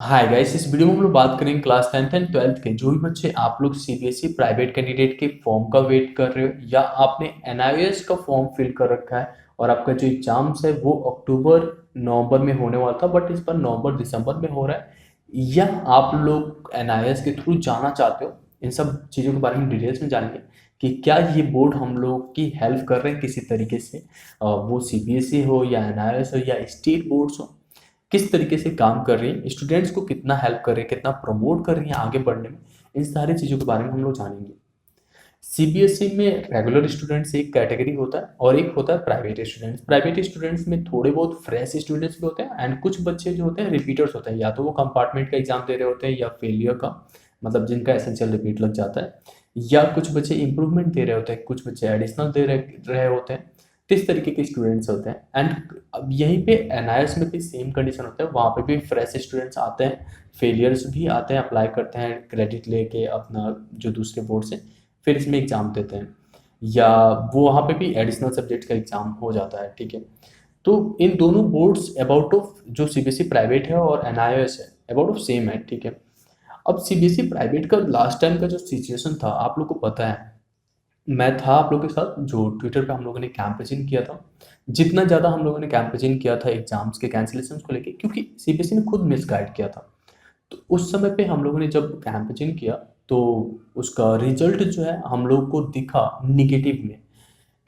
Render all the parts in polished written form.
Hi guys, इस video में हम लोग बात करेंगे क्लास 10th एंड 12th के जो भी बच्चे आप लोग सीबीएसई प्राइवेट कैंडिडेट के फॉर्म का वेट कर रहे हो या आपने एनआईएस का फॉर्म फिल कर रखा है और आपका जो एग्जाम्स है वो अक्टूबर नवंबर में होने वाला था बट इस बार नवंबर दिसंबर में हो रहा है, या आप लोग एनआईएस के थ्रू जाना चाहते हो। इन सब चीज़ों के बारे में डिटेल्स में जानेंगे कि क्या ये बोर्ड हम लोग की हेल्प कर रहे हैं किसी तरीके से, वो सीबीएसई हो या एनआईएस हो या स्टेट बोर्ड्स हो, किस तरीके से काम कर रही है, स्टूडेंट्स को कितना हेल्प कर रही है, कितना प्रमोट कर रही है आगे बढ़ने में। इन सारी चीज़ों के बारे में हम लोग जानेंगे। सीबीएसई में रेगुलर स्टूडेंट्स एक कैटेगरी होता है और एक होता है प्राइवेट स्टूडेंट्स। प्राइवेट स्टूडेंट्स में थोड़े बहुत फ्रेश स्टूडेंट्स भी होते हैं एंड कुछ बच्चे जो होते हैं रिपीटर्स होते हैं, या तो वो कंपार्टमेंट का एग्जाम दे रहे होते हैं या फेलियर का, मतलब जिनका एसेंशियल रिपीट लग जाता है, या कुछ बच्चे इंप्रूवमेंट दे रहे होते हैं, कुछ बच्चे एडिशनल दे रहे होते हैं। तो इस तरीके के स्टूडेंट्स होते हैं एंड अब यहीं पे एनआईएस में भी सेम कंडीशन होता है, वहाँ पे भी फ्रेश स्टूडेंट्स आते हैं, फेलियर्स भी आते हैं, अप्लाई करते हैं क्रेडिट लेके अपना जो दूसरे बोर्ड से, फिर इसमें एग्ज़ाम देते हैं, या वो वहाँ पे भी एडिशनल सब्जेक्ट का एग्ज़ाम हो जाता है। ठीक है, तो इन दोनों बोर्ड्स अबाउट ऑफ जो सीबीएसई प्राइवेट है और एनआईएस है अबाउट ऑफ सेम है। ठीक है, अब सीबीएसई प्राइवेट का लास्ट टाइम का जो सिचुएशन था आप लोग को पता है, मैं था आप लोगों के साथ जो ट्विटर पे हम लोगों ने कैंपेन किया था। जितना ज़्यादा हम लोगों ने कैंपेन किया था एग्जाम्स के कैंसिलेशन को लेके, क्योंकि सीबीएसई ने खुद मिसगाइड किया था, तो उस समय पे हम लोगों ने जब कैंपेन किया तो उसका रिजल्ट जो है हम लोग को दिखा निगेटिव में,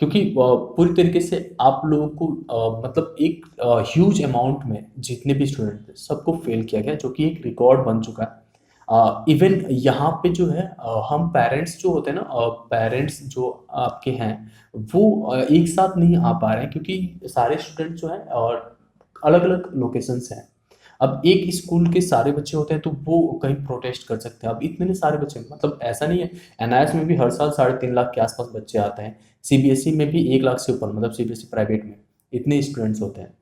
क्योंकि पूरी तरीके से आप लोगों को मतलब एक ह्यूज अमाउंट में जितने भी स्टूडेंट थे सबको फेल किया गया, जो कि एक रिकॉर्ड बन चुका है। इवन यहाँ पे जो है हम पेरेंट्स जो होते हैं ना, पेरेंट्स जो आपके हैं वो एक साथ नहीं आ पा रहे हैं, क्योंकि सारे स्टूडेंट जो हैं और अलग अलग लोकेशन से हैं। अब एक स्कूल के सारे बच्चे होते हैं तो वो कहीं प्रोटेस्ट कर सकते हैं। अब इतने सारे बच्चे, मतलब ऐसा नहीं है, एनआईएस में भी हर साल 3.5 लाख के आसपास बच्चे आते हैं, सीबीएसई में भी 1 लाख से ऊपर, मतलब सीबीएसई प्राइवेट में इतने स्टूडेंट्स होते हैं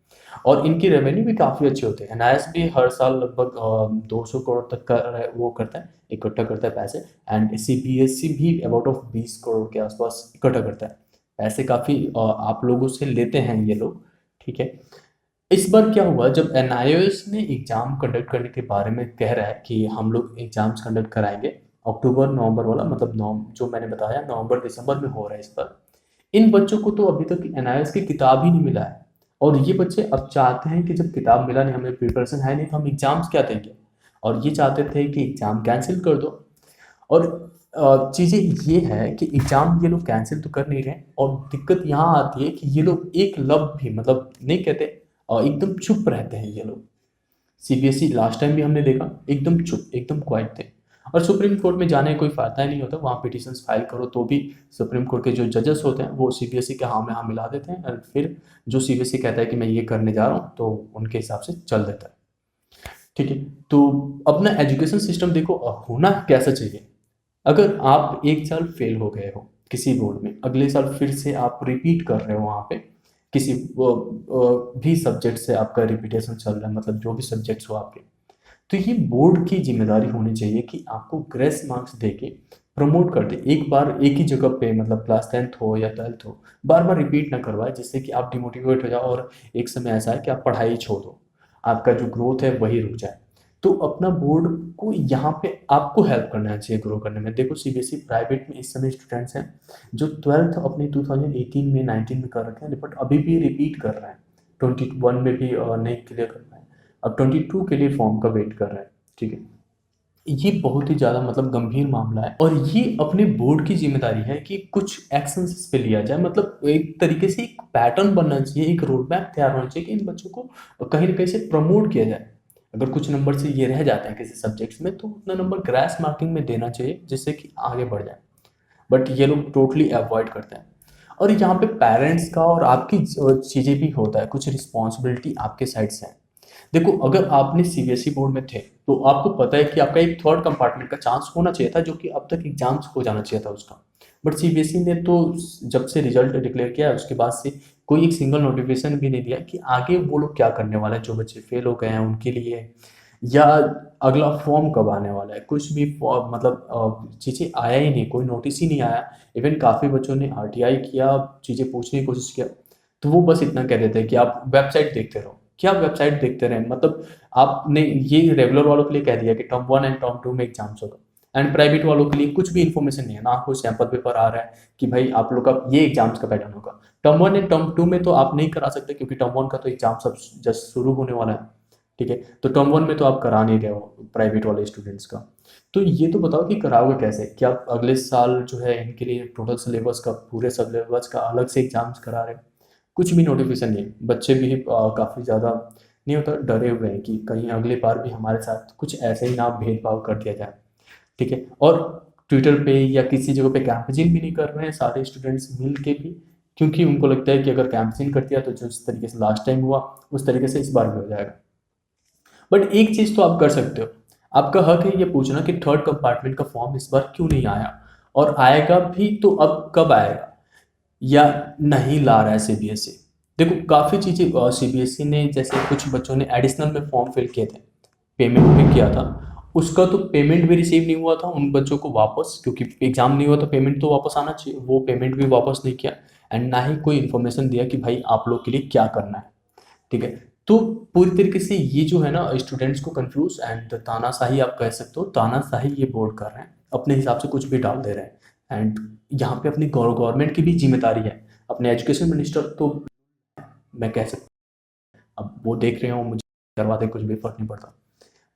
और इनकी रेवेन्यू भी काफ़ी अच्छे होते हैं। एनआईएस भी हर साल लगभग 200 करोड़ तक का वो करता है, इकट्ठा करता है पैसे, एंड सीबीएसई भी अबाउट ऑफ 20 करोड़ के आसपास इकट्ठा करता है पैसे, काफ़ी आप लोगों से लेते हैं ये लोग। ठीक है, इस बार क्या हुआ, जब एनआईओएस ने एग्जाम कंडक्ट करने के बारे में कह रहा है कि हम लोग एग्जाम्स कंडक्ट कराएंगे अक्टूबर नवंबर वाला, मतलब जो मैंने बताया नवंबर दिसंबर में हो रहा है इस बार, इन बच्चों को तो अभी तक एनआईएस की किताब ही नहीं मिला है। और ये बच्चे अब चाहते हैं कि जब किताब मिला नहीं, हमें प्रिपरेशन है नहीं, तो हम एग्जाम्स क्या देंगे, और ये चाहते थे कि एग्जाम कैंसिल कर दो। और चीज़ें ये है कि एग्जाम ये लोग कैंसिल तो कर नहीं रहे हैं, और दिक्कत यहाँ आती है कि ये लोग एक लब भी मतलब नहीं कहते, एकदम चुप रहते हैं ये लोग। सीबीएसई लास्ट टाइम भी हमने देखा एकदम चुप, एकदम क्वाइट थे, और सुप्रीम कोर्ट में जाने का कोई फायदा ही नहीं होता, वहाँ पिटिशंस फाइल करो तो भी सुप्रीम कोर्ट के जो जजेस होते हैं वो सीबीएसई के हाँ में हाँ मिला देते हैं, और फिर जो सीबीएसई कहता है कि मैं ये करने जा रहा हूँ तो उनके हिसाब से चल देता है। ठीक है, तो अपना एजुकेशन सिस्टम देखो होना कैसा चाहिए। अगर आप एक साल फेल हो गए हो किसी बोर्ड में, अगले साल फिर से आप रिपीट कर रहे हो वहाँ पे, किसी भी सब्जेक्ट से आपका रिपीटेशन चल रहा है, मतलब जो भी सब्जेक्ट्स हो आपके, तो ये बोर्ड की जिम्मेदारी होनी चाहिए कि आपको ग्रेस मार्क्स दे के प्रमोट कर दे। एक बार एक ही जगह पे, मतलब क्लास 10th हो या 12th हो, बार बार रिपीट ना करवाए, जिससे कि आप डिमोटिवेट हो जाओ और एक समय ऐसा है कि आप पढ़ाई छोड़ दो, आपका जो ग्रोथ है वही रुक जाए। तो अपना बोर्ड को यहाँ पे आपको हेल्प करना चाहिए ग्रो करने में। देखो सीबीएसई प्राइवेट में इस समय स्टूडेंट्स हैं जो 12th अपने 2018 में 19 में कर रखे हैं, बट अभी भी रिपीट कर रहे हैं, 21 में भी नहीं क्लियर कर पाए, अब 22 के लिए फॉर्म का वेट कर रहे हैं। ठीक है, ये बहुत ही ज़्यादा मतलब गंभीर मामला है, और ये अपने बोर्ड की जिम्मेदारी है कि कुछ एक्शन इस पे लिया जाए, मतलब एक तरीके से एक पैटर्न बनना चाहिए, एक रोड मैप तैयार होना चाहिए कि इन बच्चों को कहीं ना कहीं से प्रमोट किया जाए। अगर कुछ नंबर से ये रह जाते हैं किसी सब्जेक्ट्स में तो उतना नंबर ग्रास मार्किंग में देना चाहिए, जिससे कि आगे बढ़ जाए, बट ये लोग टोटली अवॉइड करते हैं। और यहाँ पे पेरेंट्स का और आपकी चीज़ें भी होता है, कुछ रिस्पॉन्सिबिलिटी आपके साइड से है। देखो, अगर आपने सीबीएसई बोर्ड में थे तो आपको पता है कि आपका एक थर्ड कंपार्टमेंट का चांस होना चाहिए था, जो कि अब तक एग्जाम्स हो जाना चाहिए था उसका, बट सीबीएसई ने तो जब से रिजल्ट डिक्लेयर किया उसके बाद से कोई एक सिंगल नोटिफिकेशन भी नहीं दिया कि आगे वो लोग क्या करने वाले हैं, जो बच्चे फेल हो गए हैं उनके लिए, या अगला फॉर्म कब आने वाला है, कुछ भी मतलब चीज़ें आया ही नहीं, कोई नोटिस ही नहीं आया। इवन काफ़ी बच्चों ने आरटीआई किया, चीज़ें पूछने की कोशिश किया, तो वो बस इतना कह देते हैं कि आप वेबसाइट देखते रहो, क्या वेबसाइट देखते रहें? मतलब आपने ये रेगुलर वालों के लिए कह दिया कि टर्म 1 एंड टर्म 2 में एग्जाम्स होगा, एंड प्राइवेट वालों के लिए कुछ भी इन्फॉर्मेशन नहीं है, ना कोई सैंपल पेपर आ रहा है कि भाई आप लोग का ये एग्जाम्स का पैटर्न होगा। टर्म 1 एंड टर्म 2 में तो आप नहीं करा सकते, क्योंकि टर्म 1 का तो एग्जाम सब जस्ट शुरू होने वाला है, ठीक है। तो टर्म 1 में तो आप करा नहीं रहे हो प्राइवेट वाले स्टूडेंट्स का। तो ये तो बताओ कि कराओगे कैसे? क्या आप अगले साल जो है इनके लिए टोटल सिलेबस का, पूरे सिलेबस का अलग से एग्जाम्स करा रहे हो? कुछ भी नोटिफिकेशन नहीं। बच्चे भी काफ़ी ज़्यादा नहीं होता, डरे हुए हैं कि कहीं अगली बार भी हमारे साथ कुछ ऐसे ही ना भेदभाव कर दिया जाए, ठीक है। और ट्विटर पे या किसी जगह पे कैंपेनिंग भी नहीं कर रहे हैं सारे स्टूडेंट्स मिल के भी, क्योंकि उनको लगता है कि अगर कैंपेनिंग कर दिया तो जिस तरीके से लास्ट टाइम हुआ उस तरीके से इस बार भी हो जाएगा। बट एक चीज़ तो आप कर सकते हो, आपका हक है ये पूछना कि थर्ड कंपार्टमेंट का फॉर्म इस बार क्यों नहीं आया, और आएगा भी तो अब कब आएगा, या नहीं ला रहा है सीबीएसई। देखो काफ़ी चीज़ें सीबीएसई ने, जैसे कुछ बच्चों ने एडिशनल में फॉर्म फिल किए थे, पेमेंट भी किया था, उसका तो पेमेंट भी रिसीव नहीं हुआ था उन बच्चों को वापस, क्योंकि एग्ज़ाम नहीं हुआ तो पेमेंट तो वापस आना चाहिए, वो पेमेंट भी वापस नहीं किया, एंड ना ही कोई इन्फॉर्मेशन दिया कि भाई आप लोग के लिए क्या करना है, ठीक है। तो पूरी तरीके से ये जो है ना स्टूडेंट्स को कंफ्यूज एंड तानाशाही आप कह सकते हो, तानाशाही ये बोर्ड कर रहे हैं, अपने हिसाब से कुछ भी डाल दे रहे हैं। एंड यहाँ पे अपनी गवर्नमेंट की भी जिम्मेदारी है, अपने एजुकेशन मिनिस्टर तो मैं कह सकता हूँ, अब वो देख रहे हो मुझे करवा दे, कुछ भी फर्क नहीं पड़ता।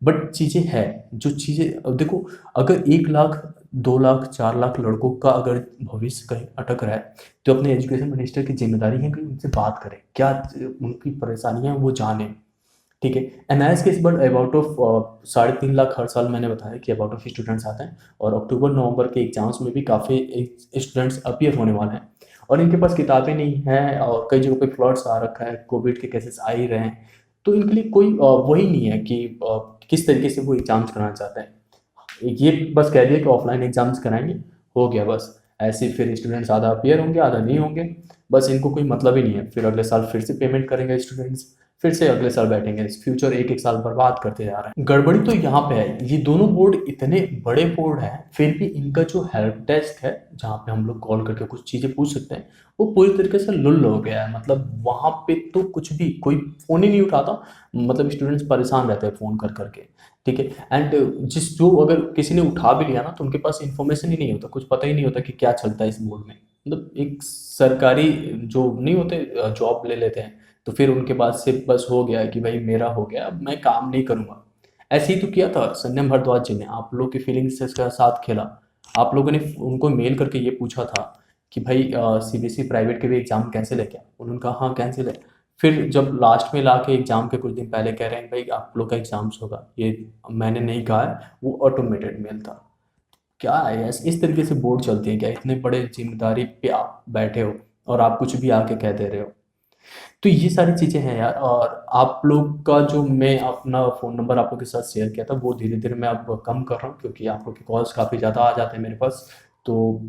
बट चीज़ें हैं जो चीज़ें, अब देखो अगर 1 लाख 2 लाख 4 लाख लड़कों का अगर भविष्य कहीं अटक रहा है, तो अपने एजुकेशन मिनिस्टर की जिम्मेदारी है कि उनसे बात करें, क्या उनकी परेशानियां हैं वो जानें, ठीक है। एनआईएस के इस बार अबाउट ऑफ 3.5 लाख हर साल मैंने बताया कि अबाउट ऑफ स्टूडेंट्स आते हैं, और अक्टूबर नवंबर के एग्जाम्स में भी काफ़ी स्टूडेंट्स अपीयर होने वाले हैं, और इनके पास किताबें नहीं हैं, और कई जगहों पे फ्लड्स आ रखा है, कोविड के केसेस आ ही रहे हैं, तो इनके लिए कोई वही नहीं है कि किस तरीके से वो एग्जाम्स कराना चाहते हैं। ये बस कह दिया कि ऑफलाइन एग्जाम्स कराएंगे, हो गया बस। ऐसे फिर स्टूडेंट्स आधा अपीयर होंगे आधा नहीं होंगे, बस इनको कोई मतलब ही नहीं है, फिर अगले साल फिर से पेमेंट करेंगे स्टूडेंट्स, फिर से अगले साल बैठेंगे, फ्यूचर एक एक साल बर्बाद करते जा रहे हैं। गड़बड़ी तो यहाँ पे है, ये दोनों बोर्ड इतने बड़े बोर्ड हैं, फिर भी इनका जो हेल्प डेस्क है जहाँ पे हम लोग कॉल करके कुछ चीज़ें पूछ सकते हैं, वो पूरी तरीके से लुल हो गया है। मतलब वहाँ पे तो कुछ भी, कोई फ़ोन ही नहीं उठाता, मतलब स्टूडेंट्स परेशान रहते हैं फ़ोन कर करके, ठीक है। एंड जिस जो अगर किसी ने उठा भी लिया ना, तो उनके पास इन्फॉर्मेशन ही नहीं होता, कुछ पता ही नहीं होता कि क्या चलता है इस बोर्ड में। मतलब एक सरकारी जो नहीं होते जॉब ले लेते हैं, तो फिर उनके बाद से बस हो गया कि भाई मेरा हो गया, अब मैं काम नहीं करूँगा। ऐसे ही तो किया था संजय भारद्वाज जी ने, आप लोग की फीलिंग्स के साथ खेला। आप लोगों ने उनको मेल करके ये पूछा था कि भाई सीबीएसई प्राइवेट के भी एग्ज़ाम कैंसिल है क्या? उन्होंने कहा हाँ कैंसिल है। फिर जब लास्ट में ला के एग्ज़ाम के कुछ दिन पहले कह रहे हैं भाई आप लोग का एग्ज़ाम्स होगा, ये मैंने नहीं कहा है, वो ऑटोमेटेड मेल था। क्या है इस तरीके से बोर्ड चलती है क्या? इतने बड़े जिम्मेदारी पे आप बैठे हो और आप कुछ भी आके कह दे रहे हो। तो ये सारी चीज़ें हैं यार, और आप लोग का जो मैं अपना फ़ोन नंबर आप लोग के साथ शेयर किया था, वो धीरे-धीरे मैं अब कम कर रहा हूँ, क्योंकि आप लोग के कॉल्स काफ़ी ज़्यादा आ जाते हैं मेरे पास, तो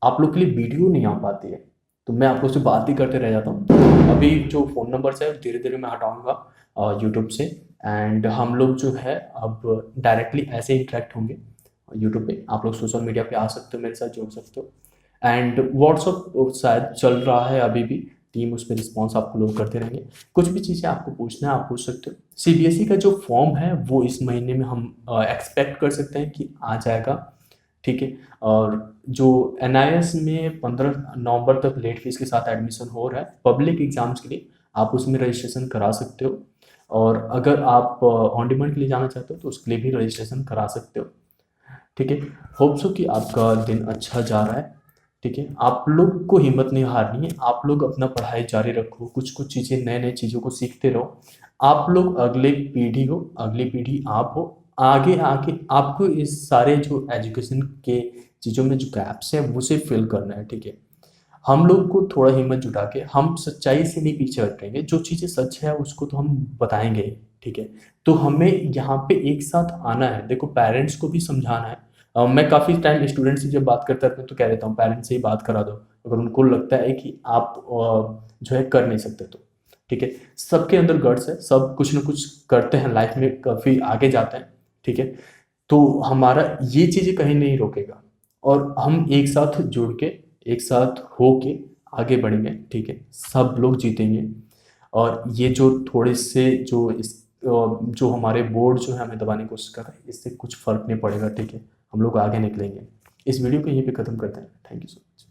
आप लोग के लिए वीडियो नहीं आ पाती है, तो मैं आप लोग से बात ही करते रह जाता हूँ। अभी जो फ़ोन नंबर्स है धीरे-धीरे मैं हटाऊँगा यूट्यूब से, एंड हम लोग जो है अब डायरेक्टली ऐसे इंटरेक्ट होंगे यूट्यूब पे। आप लोग सोशल मीडिया पे आ सकते हो, मेरे साथ जुड़ सकते हो, एंड व्हाट्सअप शायद चल रहा है अभी भी, टीम उस पर रिस्पॉन्स आपको लोग करते रहेंगे। कुछ भी चीज़ें आपको पूछना है आप पूछ सकते हो। सीबीएसई का जो फॉर्म है वो इस महीने में हम एक्सपेक्ट कर सकते हैं कि आ जाएगा, ठीक है। और जो एनआईएस में 15 नवंबर तक लेट फीस के साथ एडमिशन हो रहा है पब्लिक एग्जाम्स के लिए, आप उसमें रजिस्ट्रेशन करा सकते हो, और अगर आप ऑन डिमांड के लिए जाना चाहते हो तो उसके लिए भी रजिस्ट्रेशन करा सकते हो, ठीक है। होप सो कि आपका दिन अच्छा जा रहा है, ठीक है। आप लोग को हिम्मत नहीं हारनी है, आप लोग अपना पढ़ाई जारी रखो, कुछ कुछ चीज़ें नए नए चीज़ों को सीखते रहो। आप लोग अगले पीढ़ी हो, अगली पीढ़ी आप हो, आगे आके आपको इस सारे जो एजुकेशन के चीज़ों में जो गैप्स हैं उसे फिल करना है, ठीक है। हम लोग को थोड़ा हिम्मत जुटा के, हम सच्चाई से नहीं पीछे हटेंगे, जो चीज़ें सच है उसको तो हम बताएंगे ही, ठीक है। तो हमें यहाँ पे एक साथ आना है, देखो पेरेंट्स को भी समझाना है। मैं काफ़ी टाइम स्टूडेंट से जब बात करता हूँ तो कह देता हूँ पेरेंट्स से ही बात करा दो, अगर उनको लगता है कि आप जो है कर नहीं सकते तो, ठीक है। सबके अंदर गट्स है, सब कुछ ना कुछ करते हैं लाइफ में, काफ़ी आगे जाते हैं, ठीक है। तो हमारा ये चीज़ें कहीं नहीं रोकेगा, और हम एक साथ जुड़ के, एक साथ हो के आगे बढ़ेंगे, ठीक है। सब लोग जीतेंगे। और ये जो थोड़े से जो हमारे बोर्ड जो है हमें दबाने की कोशिश कर रहे हैं, इससे कुछ फ़र्क नहीं पड़ेगा, ठीक है। हम लोग आगे निकलेंगे। इस वीडियो को यहीं पे ख़त्म करते हैं। Thank you so much.